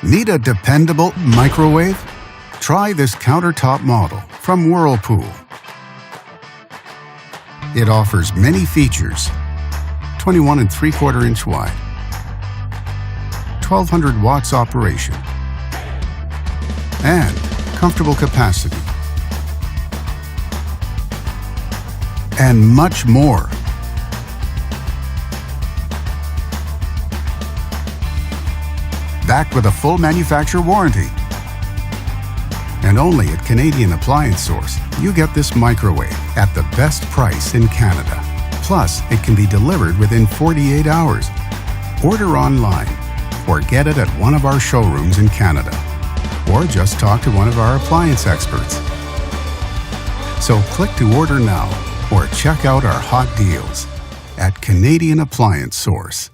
Need a dependable microwave? Try this countertop model from Whirlpool. It offers many features: 21 3/4 inch wide, 1200 watts operation, and comfortable capacity, and much more. Backed with a full manufacturer warranty. And only at Canadian Appliance Source, you get this microwave at the best price in Canada. Plus, it can be delivered within 48 hours. Order online or get it at one of our showrooms in Canada. Or just talk to one of our appliance experts. So click to order now or check out our hot deals at Canadian Appliance Source.